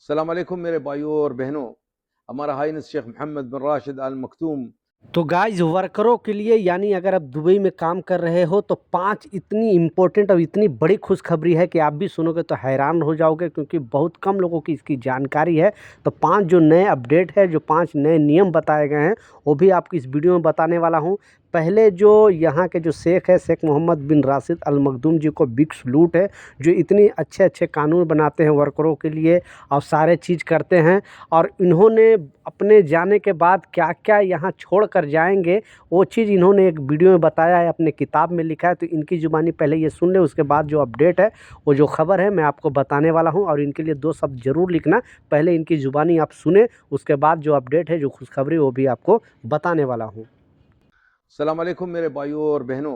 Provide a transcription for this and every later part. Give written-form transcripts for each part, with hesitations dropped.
अस्सलाम वालेकुम मेरे भाइयों और बहनों। हमारा हाइनेस शेख मोहम्मद बिन राशिद अल मखतूम। तो गाइस वर्करों के लिए यानी अगर आप दुबई में काम कर रहे हो तो 5 इतनी इम्पोर्टेंट और इतनी बड़ी खुशखबरी है कि आप भी सुनोगे तो हैरान हो जाओगे, क्योंकि बहुत कम लोगों की इसकी जानकारी है। तो 5 जो नए अपडेट है, जो 5 नए नियम बताए गए हैं, वो भी आपको इस वीडियो में बताने वाला हूँ। पहले जो यहाँ के जो शेख है, शेख मोहम्मद बिन राशिद अल मखदूम जी को बिग सलूट है, जो इतनी अच्छे अच्छे कानून बनाते हैं वर्करों के लिए और सारे चीज़ करते हैं। और इन्होंने अपने जाने के बाद क्या क्या यहाँ छोड़ कर जाएंगे, वो चीज़ इन्होंने एक वीडियो में बताया है, अपने किताब में लिखा है। तो इनकी ज़ुबानी पहले ये सुन ले, उसके बाद जो अपडेट है, वो जो खबर है मैं आपको बताने वाला हूँ। और इनके लिए 2 शब्द ज़रूर लिखना, पहले इनकी ज़ुबानी आप सुने, उसके बाद जो अपडेट है, जो खुशखबरी, वो भी आपको बताने वाला हूँ। अस्सलाम वालेकुम मेरे भाइयों और बहनों।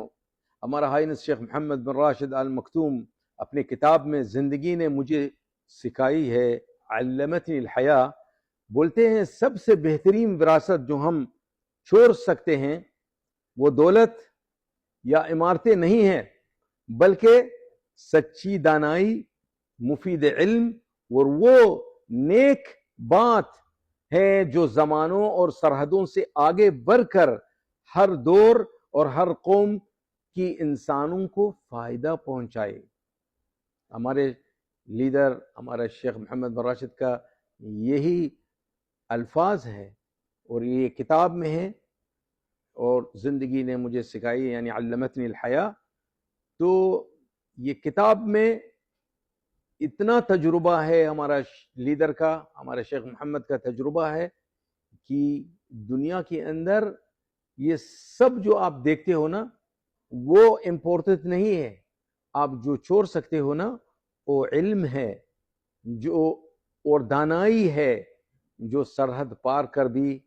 हमारा हाइनेस शेख मोहम्मद बिन राशिद अल मखतूम अपनी किताब में ज़िंदगी ने मुझे सिखाई है, अल्लमतनी अल हया, बोलते हैं सबसे बेहतरीन विरासत जो हम छोड़ सकते हैं वो दौलत या इमारतें नहीं हैं, बल्कि सच्ची दानाई, मुफीद इल्म और वो नेक बात है जो ज़मानों और सरहदों से आगे बढ़कर हर दौर और हर कौम की इंसानों को फ़ायदा पहुंचाए। हमारे लीडर हमारा शेख मोहम्मद बिन राशिद का यही अल्फाज है और ये किताब में है, और ज़िंदगी ने मुझे सिखाई यानी अल्लमतनी अल हया। तो ये किताब में इतना तजुर्बा है हमारा लीडर का, हमारे शेख मोहम्मद का तजुर्बा है कि दुनिया के अंदर ये सब जो आप देखते हो ना, वो इम्पोर्टेंट नहीं है। आप जो छोड़ सकते हो ना, वो इल्म है जो और दानाई है जो सरहद पार कर भी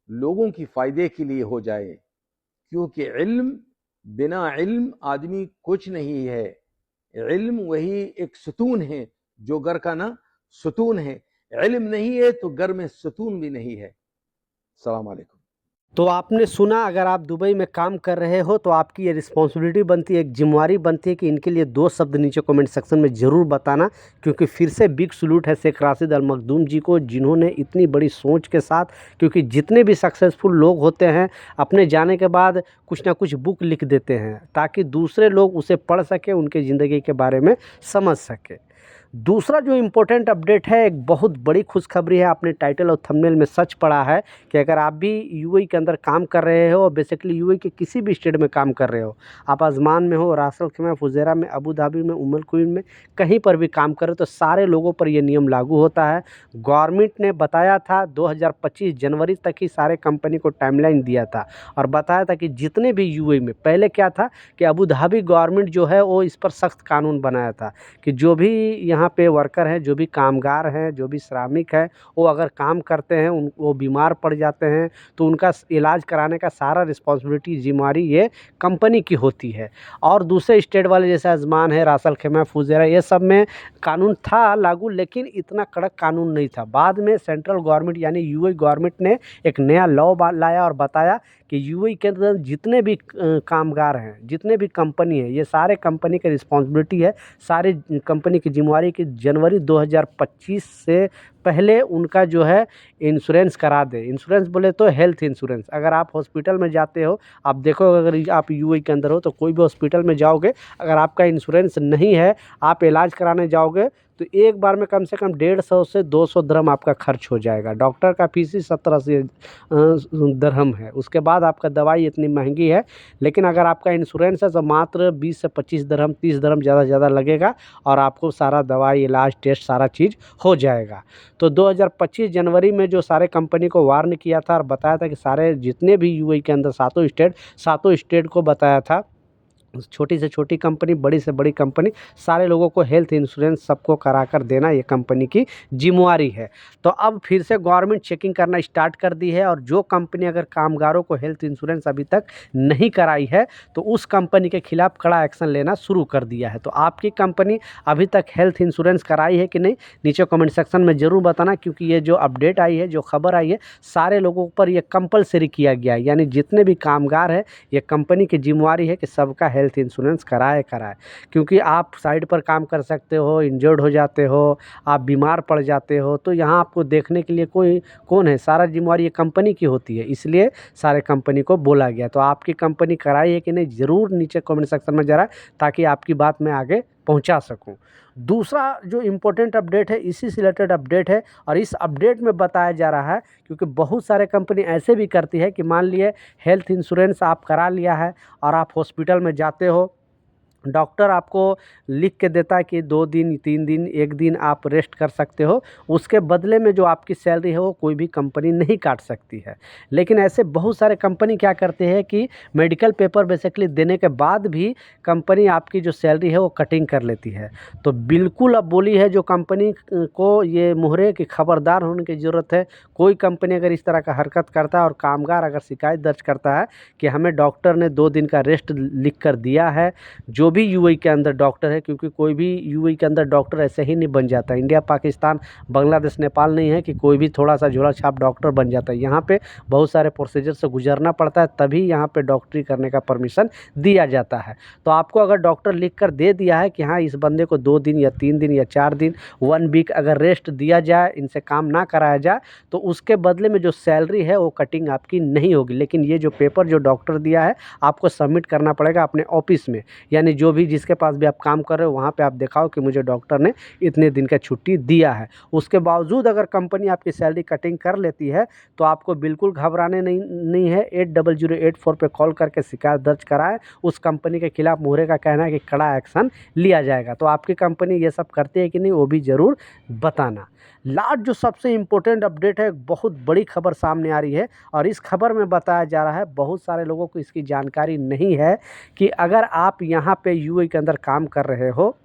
लोगों की फ़ायदे के लिए हो जाए, क्योंकि इल्म, बिना इल्म आदमी कुछ नहीं है। इल्म वही एक सुतून है जो घर का ना सुतून है। इल्म नहीं है तो घर में सुतून भी नहीं है। अस्सलाम वालेकुम। तो आपने सुना, अगर आप दुबई में काम कर रहे हो तो आपकी ये रिस्पॉन्सिबिलिटी बनती है, एक जिम्मेवारी बनती है कि इनके लिए 2 शब्द नीचे कमेंट सेक्शन में ज़रूर बताना। क्योंकि फिर से बिग सलूट है शेख राशिद अल मखदूम जी को, जिन्होंने इतनी बड़ी सोच के साथ, क्योंकि जितने भी सक्सेसफुल लोग होते हैं अपने जाने के बाद कुछ ना कुछ बुक लिख देते हैं ताकि दूसरे लोग उसे पढ़ सकें, उनकी ज़िंदगी के बारे में समझ सकें। दूसरा जो इम्पोर्टेंट अपडेट है, एक बहुत बड़ी खुशखबरी है। आपने टाइटल और थंबनेल में सच पढ़ा है कि अगर आप भी यूएई के अंदर काम कर रहे हो, बेसिकली यूएई के किसी भी स्टेट में काम कर रहे हो, आप अजमान में हो, रास अल खैमा, फुजेरा में, अबू धाबी में, उम्मुल कुवैन में, कहीं पर भी काम कर रहे हो, तो सारे लोगों पर ये नियम लागू होता है। गवर्नमेंट ने बताया था 2025 जनवरी तक ही सारे कंपनी को टाइमलाइन दिया था और बताया था कि जितने भी यूएई में, पहले क्या था कि अबू धाबी गवर्नमेंट जो है वो इस पर सख्त कानून बनाया था कि जो भी यहाँ पे वर्कर हैं, जो भी कामगार हैं, जो भी श्रमिक हैं, वो अगर काम करते हैं, वो बीमार पड़ जाते हैं, तो उनका इलाज कराने का सारा रिस्पॉन्सिबिलिटी, जिम्मेवारी ये कंपनी की होती है। और दूसरे स्टेट वाले जैसे अजमान है, रास अल खैमा, फुजेरा, ये सब में कानून था लागू, लेकिन इतना कड़क कानून नहीं था। बाद में सेंट्रल गवर्नमेंट यानी यूएई गवर्नमेंट ने एक नया लॉ लाया और बताया कि यूएई के अंदर जितने भी कामगार हैं, जितने भी कंपनी है, ये सारे कंपनी की रिस्पॉन्सिबिलिटी है, सारी कंपनी की जिम्मेवारी कि जनवरी 2025 से पहले उनका जो है इंश्योरेंस करा दे। इंश्योरेंस बोले तो हेल्थ इंश्योरेंस। अगर आप हॉस्पिटल में जाते हो, आप देखो, अगर आप यूएई के अंदर हो तो कोई भी हॉस्पिटल में जाओगे, अगर आपका इंश्योरेंस नहीं है, आप इलाज कराने जाओगे तो एक बार में कम से कम 150 से 200 दिरहम आपका खर्च हो जाएगा। डॉक्टर का फीस ही 17 से दिरहम है। उसके बाद आपका दवाई इतनी महंगी है, लेकिन अगर आपका इंश्योरेंस है तो मात्र 20 से 25 दिरहम, 30 दिरहम ज़्यादा से ज़्यादा लगेगा और आपको सारा दवाई, इलाज, टेस्ट सारा चीज़ हो जाएगा। तो 2025 जनवरी में जो सारे कंपनी को वार्न किया था और बताया था कि सारे जितने भी यूएई के अंदर सातों स्टेट को बताया था, छोटी से छोटी कंपनी, बड़ी से बड़ी कंपनी, सारे लोगों को हेल्थ इंश्योरेंस सबको करा कर देना ये कंपनी की जिम्मेवारी है। तो अब फिर से गवर्नमेंट चेकिंग करना स्टार्ट कर दी है, और जो कंपनी अगर कामगारों को हेल्थ इंश्योरेंस अभी तक नहीं कराई है तो उस कंपनी के खिलाफ कड़ा एक्शन लेना शुरू कर दिया है। तो आपकी कंपनी अभी तक हेल्थ इंश्योरेंस कराई है कि नहीं, नीचे कमेंट सेक्शन में ज़रूर बताना। क्योंकि ये जो अपडेट आई है, जो खबर आई है, सारे लोगों पर ये कंपलसरी किया गया है, यानी जितने भी कामगार हैं, ये कंपनी की जिम्मेवारी है कि सबका हेल्थ इंश्योरेंस कराए क्योंकि आप साइड पर काम कर सकते हो, इंजर्ड हो जाते हो, आप बीमार पड़ जाते हो, तो यहाँ आपको देखने के लिए कोई कौन है? सारा जिम्मेवारी ये कंपनी की होती है, इसलिए सारे कंपनी को बोला गया। तो आपकी कंपनी कराई है कि नहीं, ज़रूर नीचे कमेंट सेक्शन में ज़रा, ताकि आपकी बात मैं आगे पहुंचा सकूं। दूसरा जो इम्पोर्टेंट अपडेट है, इसी से रिलेटेड अपडेट है, और इस अपडेट में बताया जा रहा है, क्योंकि बहुत सारे कंपनी ऐसे भी करती है कि मान लिए हेल्थ इंश्योरेंस आप करा लिया है और आप हॉस्पिटल में जाते हो, डॉक्टर आपको लिख के देता है कि 2 दिन 3 दिन 1 दिन आप रेस्ट कर सकते हो, उसके बदले में जो आपकी सैलरी है वो कोई भी कंपनी नहीं काट सकती है। लेकिन ऐसे बहुत सारे कंपनी क्या करते हैं कि मेडिकल पेपर बेसिकली देने के बाद भी कंपनी आपकी जो सैलरी है वो कटिंग कर लेती है। तो बिल्कुल अब बोली है जो कंपनी को ये मुहरे कि खबरदार होने की ज़रूरत है। कोई कंपनी अगर इस तरह का हरकत करता है और कामगार अगर शिकायत दर्ज करता है कि हमें डॉक्टर ने 2 दिन का रेस्ट लिख कर दिया है, जो भी यूएई के अंदर डॉक्टर है, क्योंकि कोई भी यूएई के अंदर डॉक्टर ऐसे ही नहीं बन जाता। इंडिया, पाकिस्तान, बांग्लादेश, नेपाल नहीं है कि कोई भी थोड़ा सा झोला छाप डॉक्टर बन जाता है। यहाँ पे बहुत सारे प्रोसीजर से गुजरना पड़ता है, तभी यहाँ पे डॉक्टरी करने का परमिशन दिया जाता है। तो आपको अगर डॉक्टर लिख कर दे दिया है कि हाँ इस बंदे को 2 दिन या 3 दिन या 4 दिन 1 वीक अगर रेस्ट दिया जाए, इनसे काम ना कराया जाए, तो उसके बदले में जो सैलरी है वो कटिंग आपकी नहीं होगी। लेकिन ये जो पेपर जो डॉक्टर दिया है आपको सबमिट करना पड़ेगा अपने ऑफिस में, यानी जो भी जिसके पास भी आप काम कर रहे हो वहाँ पे आप दिखाओ कि मुझे डॉक्टर ने इतने दिन का छुट्टी दिया है। उसके बावजूद अगर कंपनी आपकी सैलरी कटिंग कर लेती है तो आपको बिल्कुल घबराने नहीं है। 80084 पे कॉल करके शिकायत दर्ज कराएं। उस कंपनी के खिलाफ मुहरे का कहना है कि कड़ा एक्शन लिया जाएगा। तो आपकी कंपनी ये सब करती है कि नहीं वो भी ज़रूर बताना। लास्ट जो सबसे इम्पोर्टेंट अपडेट है, बहुत बड़ी खबर सामने आ रही है, और इस खबर में बताया जा रहा है, बहुत सारे लोगों को इसकी जानकारी नहीं है कि अगर आप यहाँ पे यूएई के अंदर काम कर रहे हो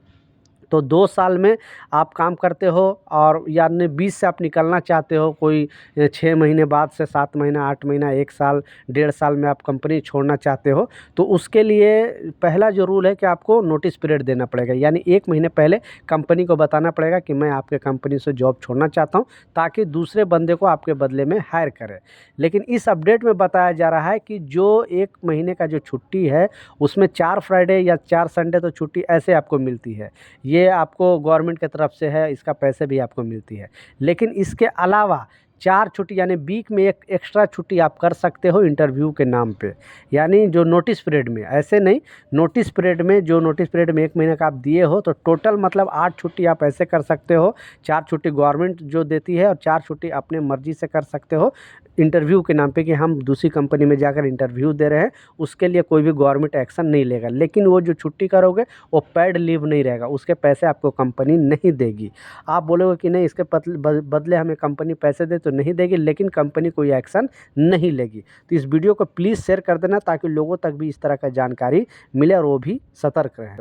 तो 2 साल में आप काम करते हो, और यानी 20 से आप निकलना चाहते हो, कोई 6 महीने बाद से 7 महीना 8 महीना 1 साल 1.5 साल में आप कंपनी छोड़ना चाहते हो, तो उसके लिए पहला जो रूल है कि आपको नोटिस पीरियड देना पड़ेगा। यानी 1 महीने पहले कंपनी को बताना पड़ेगा कि मैं आपके कंपनी से जॉब छोड़ना चाहता हूँ, ताकि दूसरे बंदे को आपके बदले में हायर करे। लेकिन इस अपडेट में बताया जा रहा है कि जो 1 महीने का जो छुट्टी है उसमें 4 फ्राइडे या 4 संडे तो छुट्टी ऐसे आपको मिलती है, ये आपको गवर्नमेंट की तरफ से है, इसका पैसे भी आपको मिलती है। लेकिन इसके अलावा 4 छुट्टी यानी वीक में 1 एक्स्ट्रा छुट्टी आप कर सकते हो इंटरव्यू के नाम पे, यानी जो नोटिस पीरियड में, ऐसे नहीं, नोटिस पीरियड में, जो नोटिस पीरियड में 1 महीने का आप दिए हो, तो टोटल मतलब 8 छुट्टी आप ऐसे कर सकते हो। 4 छुट्टी गवर्नमेंट जो देती है और 4 छुट्टी अपने मर्जी से कर सकते हो इंटरव्यू के नाम पे कि हम दूसरी कंपनी में जाकर इंटरव्यू दे रहे हैं। उसके लिए कोई भी गवर्नमेंट एक्शन नहीं लेगा। लेकिन वो जो छुट्टी करोगे वो पेड लीव नहीं रहेगा, उसके पैसे आपको कंपनी नहीं देगी। आप बोलोगे कि नहीं इसके बदले हमें कंपनी पैसे दे, तो नहीं देगी, लेकिन कंपनी कोई एक्शन नहीं लेगी। तो इस वीडियो को प्लीज़ शेयर कर देना ताकि लोगों तक भी इस तरह का जानकारी मिले और वो भी सतर्क रहें।